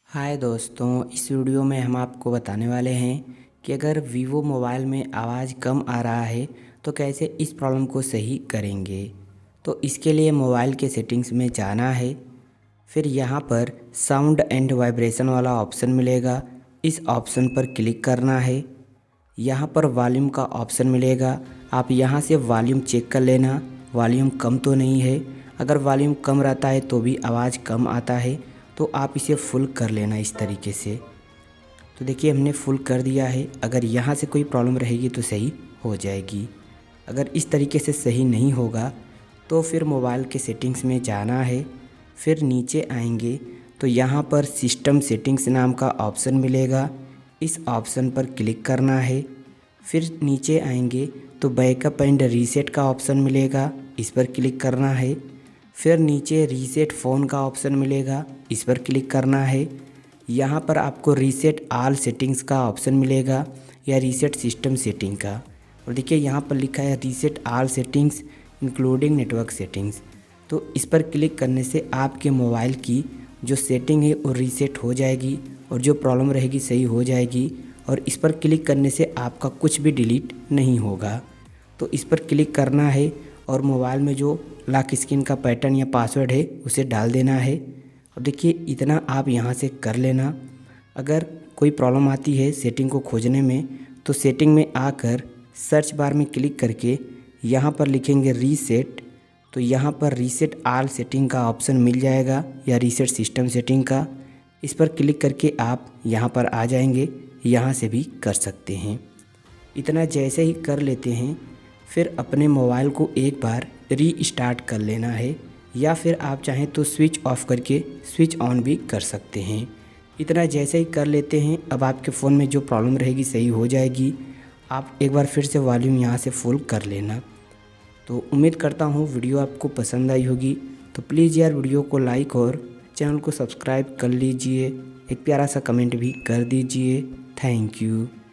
हाय दोस्तों, इस वीडियो में हम आपको बताने वाले हैं कि अगर वीवो मोबाइल में आवाज़ कम आ रहा है तो कैसे इस प्रॉब्लम को सही करेंगे। तो इसके लिए मोबाइल के सेटिंग्स में जाना है। फिर यहाँ पर साउंड एंड वाइब्रेशन वाला ऑप्शन मिलेगा, इस ऑप्शन पर क्लिक करना है। यहाँ पर वॉल्यूम का ऑप्शन मिलेगा, आप यहाँ से वॉल्यूम चेक कर लेना वॉल्यूम कम तो नहीं है। अगर वॉल्यूम कम रहता है तो भी आवाज़ कम आता है, तो आप इसे फुल कर लेना इस तरीके से। तो देखिए हमने फुल कर दिया है। अगर यहाँ से कोई प्रॉब्लम रहेगी तो सही हो जाएगी। अगर इस तरीके से सही नहीं होगा तो फिर मोबाइल के सेटिंग्स में जाना है। फिर नीचे आएंगे तो यहाँ पर सिस्टम सेटिंग्स नाम का ऑप्शन मिलेगा, इस ऑप्शन पर क्लिक करना है। फिर नीचे आएंगे तो बैकअप एंड रीसेट का ऑप्शन मिलेगा, इस पर क्लिक करना है। फिर नीचे रीसेट फ़ोन का ऑप्शन मिलेगा, इस पर क्लिक करना है। यहाँ पर आपको रीसेट ऑल सेटिंग्स का ऑप्शन मिलेगा या रीसेट सिस्टम सेटिंग का। और देखिए यहाँ पर लिखा है reset all settings including network settings. तो इस पर क्लिक करने से आपके मोबाइल की जो सेटिंग है वो रीसेट हो जाएगी और जो प्रॉब्लम रहेगी सही हो जाएगी। और इस पर क्लिक करने से आपका कुछ भी डिलीट नहीं होगा। तो इस पर क्लिक करना है और मोबाइल में जो लॉक स्क्रीन का पैटर्न या पासवर्ड है उसे डाल देना है। अब देखिए इतना आप यहाँ से कर लेना। अगर कोई प्रॉब्लम आती है सेटिंग को खोजने में तो सेटिंग में आकर सर्च बार में क्लिक करके यहाँ पर लिखेंगे रीसेट, तो यहाँ पर रीसेट ऑल सेटिंग का ऑप्शन मिल जाएगा या रीसेट सिस्टम सेटिंग का। इस पर क्लिक करके आप यहाँ पर आ जाएंगे, यहाँ से भी कर सकते हैं। इतना जैसे ही कर लेते हैं फिर अपने मोबाइल को एक बार रीस्टार्ट कर लेना है, या फिर आप चाहें तो स्विच ऑफ करके स्विच ऑन भी कर सकते हैं। इतना जैसे ही कर लेते हैं अब आपके फ़ोन में जो प्रॉब्लम रहेगी सही हो जाएगी। आप एक बार फिर से वॉल्यूम यहाँ से फुल कर लेना। तो उम्मीद करता हूँ वीडियो आपको पसंद आई होगी। तो प्लीज़ यार वीडियो को लाइक और चैनल को सब्सक्राइब कर लीजिए, एक प्यारा सा कमेंट भी कर दीजिए। Thank you.